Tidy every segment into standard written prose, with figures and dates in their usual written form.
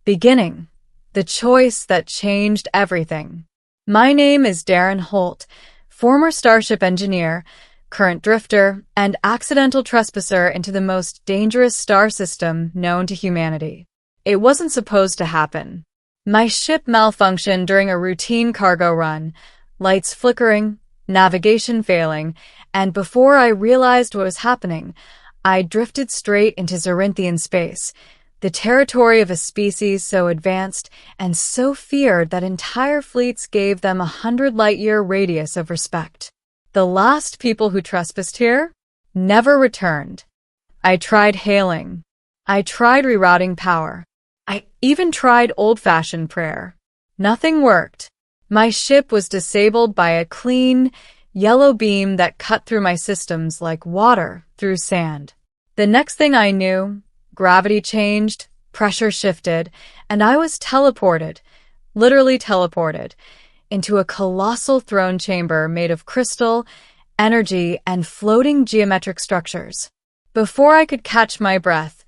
Beginning. The choice that changed everything. My name is Darren Holt, former Starship engineer, current drifter, and accidental trespasser into the most dangerous star system known to humanity. It wasn't supposed to happen. My ship malfunctioned during a routine cargo run, lights flickering, navigation failing, and before I realized what was happening, I drifted straight into Zorinthian space, the territory of a species so advanced and so feared that entire fleets gave them 100-light-year radius of respect. The last people who trespassed here never returned. I tried hailing. I tried rerouting power. I even tried old-fashioned prayer. Nothing worked. My ship was disabled by a clean, yellow beam that cut through my systems like water through sand. The next thing I knew, gravity changed, pressure shifted, and I was teleported, literally teleported, into a colossal throne chamber made of crystal, energy, and floating geometric structures. Before I could catch my breath,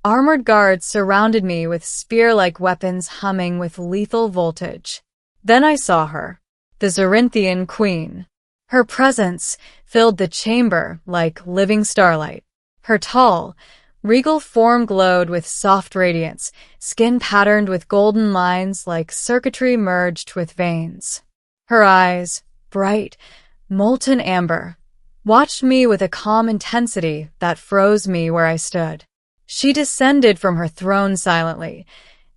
armored guards surrounded me with spear-like weapons humming with lethal voltage. Then I saw her, the Zorinthian queen. Her presence filled the chamber like living starlight. Her tall, regal form glowed with soft radiance, skin patterned with golden lines like circuitry merged with veins. Her eyes, bright, molten amber, watched me with a calm intensity that froze me where I stood. She descended from her throne silently,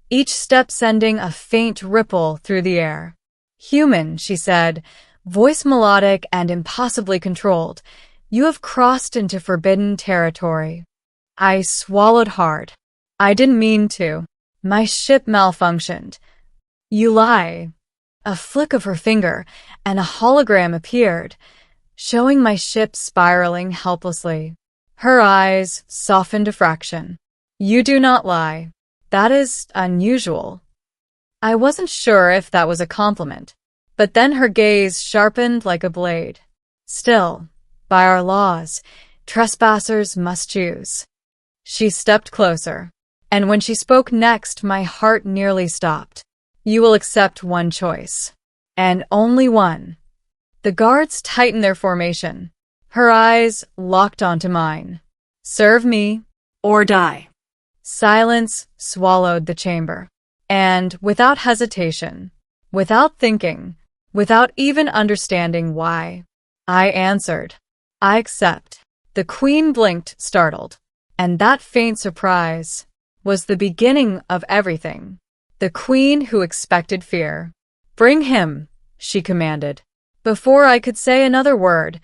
each step sending a faint ripple through the air. "Human," she said, voice melodic and impossibly controlled, "you have crossed into forbidden territory." I swallowed hard. I didn't mean to. My ship malfunctioned. "You lie." A flick of her finger, and a hologram appeared, showing my ship spiraling helplessly. Her eyes softened a fraction. "You do not lie. That is unusual." I wasn't sure if that was a compliment, but then her gaze sharpened like a blade. "Still, by our laws, trespassers must choose." She stepped closer, and when she spoke next, my heart nearly stopped. "You will accept one choice, and only one." The guards tightened their formation. Her eyes locked onto mine. "Serve me, or die." Silence swallowed the chamber, and without hesitation, without thinking, without even understanding why, I answered, "I accept." The queen blinked, startled, and that faint surprise was the beginning of everything. The queen who expected fear. "Bring him," she commanded. Before I could say another word,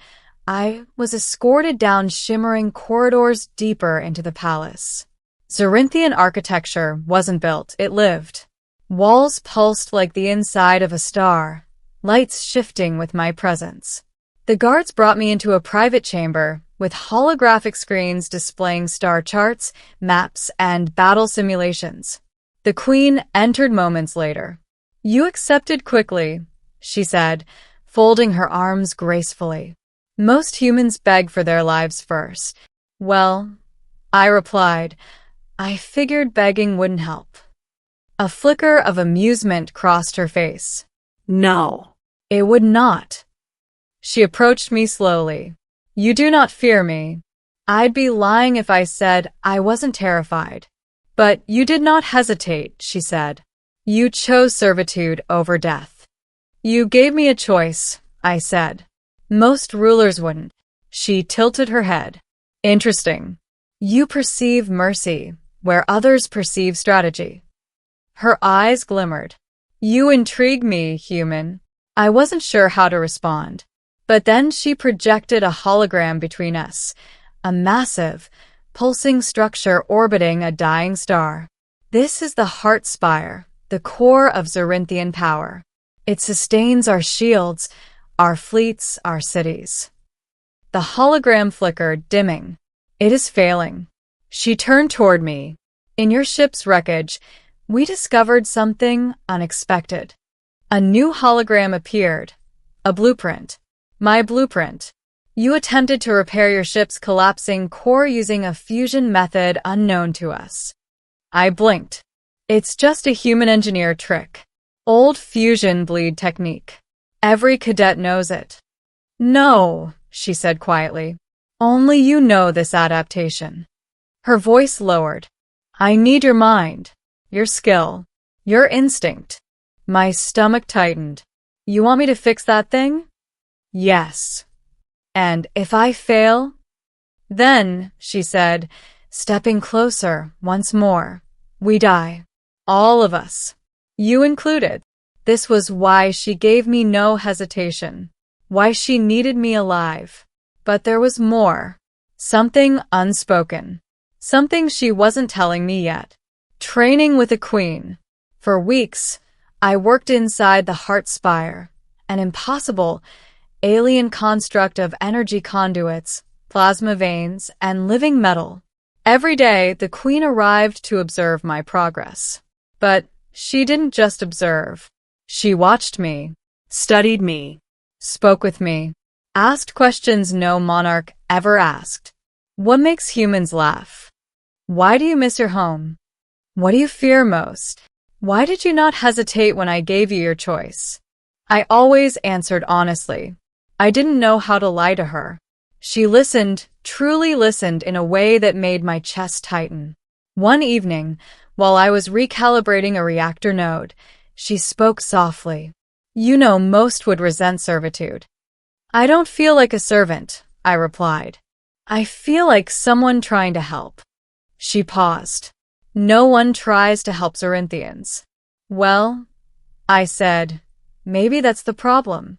I was escorted down shimmering corridors deeper into the palace. Zorinthian architecture wasn't built, it lived. Walls pulsed like the inside of a star, lights shifting with my presence. The guards brought me into a private chamber with holographic screens displaying star charts, maps, and battle simulations. The queen entered moments later. "You accepted quickly," she said, folding her arms gracefully. "Most humans beg for their lives first." "Well," I replied, "I figured begging wouldn't help." A flicker of amusement crossed her face. "No, it would not." She approached me slowly. "You do not fear me. I'd be lying if I said I wasn't terrified. But you did not hesitate," she said. "You chose servitude over death." "You gave me a choice," I said. "Most rulers wouldn't." She tilted her head. "Interesting. You perceive mercy where others perceive strategy." Her eyes glimmered. "You intrigue me, human." I wasn't sure how to respond. But then she projected a hologram between us, a massive, pulsing structure orbiting a dying star. "This is the heart spire, the core of Zorinthian power. It sustains our shields, our fleets, our cities." The hologram flickered, dimming. "It is failing." She turned toward me. "In your ship's wreckage, we discovered something unexpected." A new hologram appeared, a blueprint. My blueprint. "You attempted to repair your ship's collapsing core using a fusion method unknown to us." I blinked. It's just a human engineer trick. Old fusion bleed technique. Every cadet knows it. No, she said quietly. Only you know this adaptation. Her voice lowered. I need your mind, your skill, your instinct. My stomach tightened. You want me to fix that thing? Yes. And if I fail? Then, she said, stepping closer once more, we die. All of us. You included. This was why she gave me no hesitation. Why she needed me alive. But there was more. Something unspoken. Something she wasn't telling me yet. Training with a queen. For weeks, I worked inside the heart spire, an impossible, alien construct of energy conduits, plasma veins, and living metal. Every day, the queen arrived to observe my progress. But she didn't just observe. She watched me, studied me, spoke with me, asked questions no monarch ever asked. What makes humans laugh? Why do you miss your home? What do you fear most? Why did you not hesitate when I gave you your choice? I always answered honestly. I didn't know how to lie to her. She listened, truly listened in a way that made my chest tighten. One evening, while I was recalibrating a reactor node, she spoke softly. You know most would resent servitude. I don't feel like a servant, I replied. I feel like someone trying to help. She paused. No one tries to help Zorinthians. Well, I said, maybe that's the problem.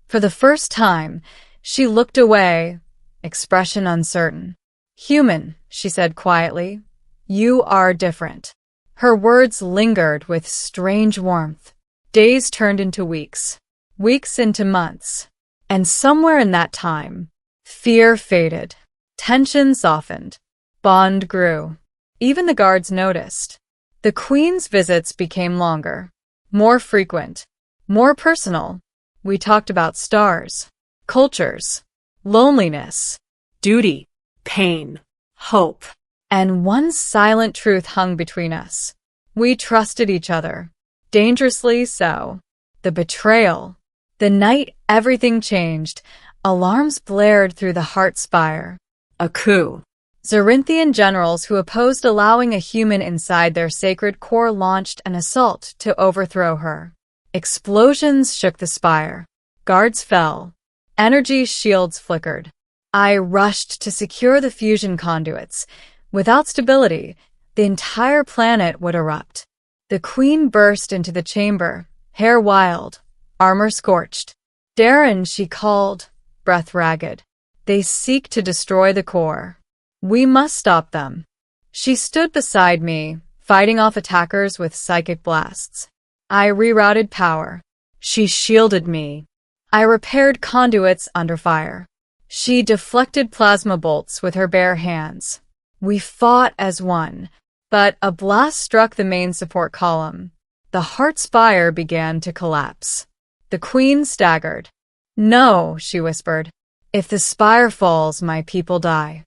For the first time, she looked away, expression uncertain. Human, she said quietly. You are different. Her words lingered with strange warmth. Days turned into weeks, weeks into months. And somewhere in that time, fear faded, tension softened, bond grew. Even the guards noticed. The queen's visits became longer, more frequent, more personal. We talked about stars, cultures, loneliness, duty, pain, hope. And one silent truth hung between us. We trusted each other, dangerously so. The betrayal. The night everything changed, alarms blared through the heart spire. A coup. Zorinthian generals who opposed allowing a human inside their sacred core launched an assault to overthrow her. Explosions shook the spire. Guards fell. Energy shields flickered. I rushed to secure the fusion conduits. Without stability, the entire planet would erupt. The queen burst into the chamber, hair wild, armor scorched. Darren, she called, breath ragged. They seek to destroy the core. We must stop them. She stood beside me, fighting off attackers with psychic blasts. I rerouted power. She shielded me. I repaired conduits under fire. She deflected plasma bolts with her bare hands. We fought as one, but a blast struck the main support column. The heart spire began to collapse. The queen staggered. No, she whispered. If the spire falls, my people die.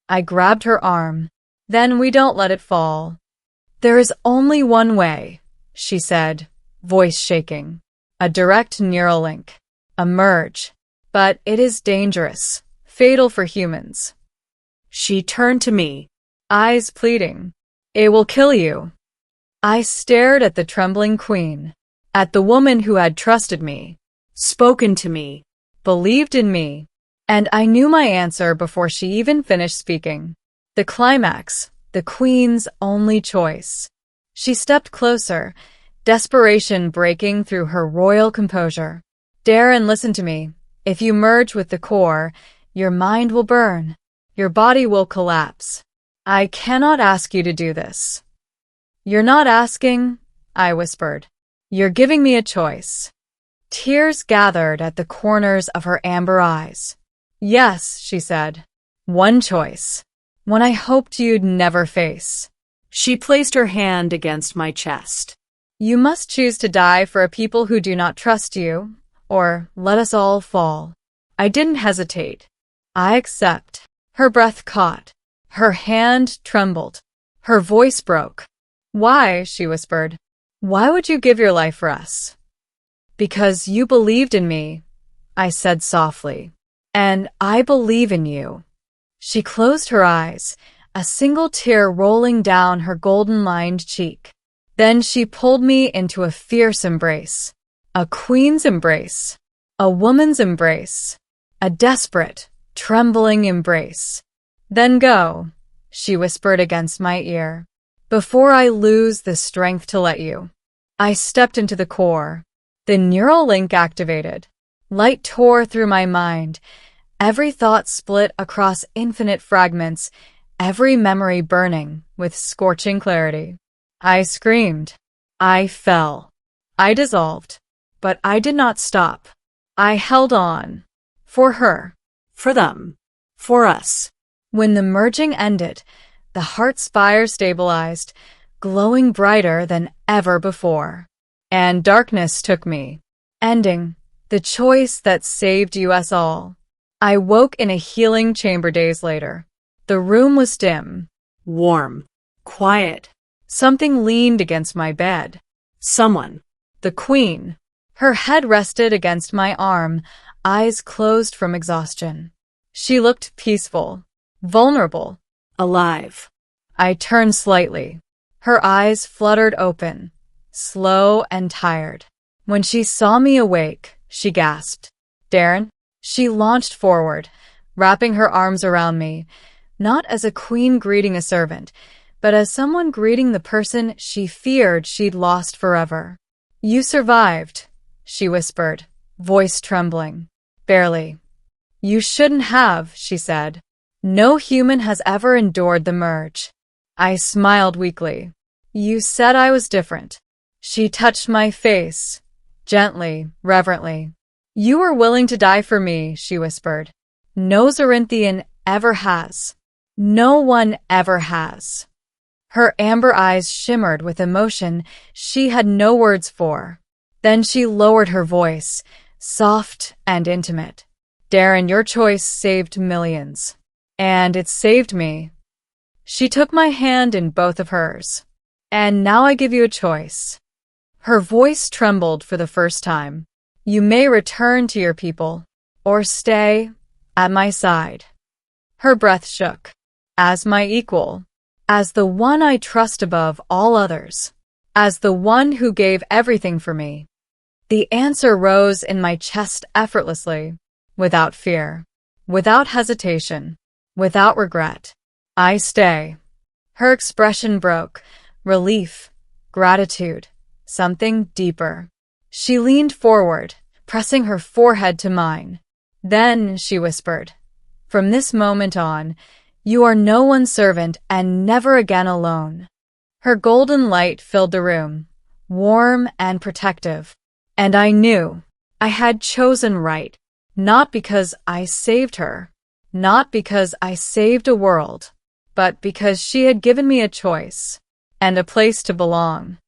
I grabbed her arm. Then we don't let it fall. There is only one way, she said, voice shaking. A direct neural link. A merge. But it is dangerous, fatal for humans. She turned to me, eyes pleading. It will kill you. I stared at the trembling queen, at the woman who had trusted me, spoken to me, believed in me. And I knew my answer before she even finished speaking. The climax, the queen's only choice. She stepped closer, desperation breaking through her royal composure. Darren, listen to me. If you merge with the core, your mind will burn. Your body will collapse. I cannot ask you to do this. You're not asking, I whispered. You're giving me a choice. Tears gathered at the corners of her amber eyes. Yes, she said. One choice. One I hoped you'd never face. She placed her hand against my chest. You must choose to die for a people who do not trust you, or let us all fall. I didn't hesitate. I accept. Her breath caught. Her hand trembled. Her voice broke. Why? She whispered. Why would you give your life for us? Because you believed in me, I said softly. And I believe in you. She closed her eyes, a single tear rolling down her golden-lined cheek. Then she pulled me into a fierce embrace. A queen's embrace. A woman's embrace. A desperate, trembling embrace. Then go, she whispered against my ear, before I lose the strength to let you. I stepped into the core. The neural link activated. Light tore through my mind. Every thought split across infinite fragments, every memory burning with scorching clarity. I screamed. I fell. I dissolved. But I did not stop. I held on. For her. For them. For us. When the merging ended, the heart spire stabilized, glowing brighter than ever before. And darkness took me, ending the choice that saved us all. I woke in a healing chamber days later. The room was dim, warm, quiet. Something leaned against my bed. Someone. The queen. Her head rested against my arm, eyes closed from exhaustion. She looked peaceful, vulnerable, alive. I turned slightly. Her eyes fluttered open, slow and tired. When she saw me awake, she gasped. Darren? She launched forward, wrapping her arms around me, not as a queen greeting a servant, but as someone greeting the person she feared she'd lost forever. You survived, she whispered, voice trembling. Barely. You shouldn't have, she said. No human has ever endured the merge. I smiled weakly. You said I was different. She touched my face, gently, reverently. You were willing to die for me, she whispered. No Zorinthian ever has. No one ever has. Her amber eyes shimmered with emotion she had no words for. Then she lowered her voice, soft and intimate. Darren, your choice saved millions. And it saved me. She took my hand in both of hers. And now I give you a choice. Her voice trembled for the first time. You may return to your people, or stay at my side. Her breath shook. As my equal. As the one I trust above all others. As the one who gave everything for me. The answer rose in my chest effortlessly, without fear, without hesitation, without regret. I stay. Her expression broke. Relief, gratitude, something deeper. She leaned forward, pressing her forehead to mine. Then she whispered, from this moment on, you are no one's servant and never again alone. Her golden light filled the room, warm and protective. And I knew I had chosen right, not because I saved her, not because I saved a world, but because she had given me a choice and a place to belong.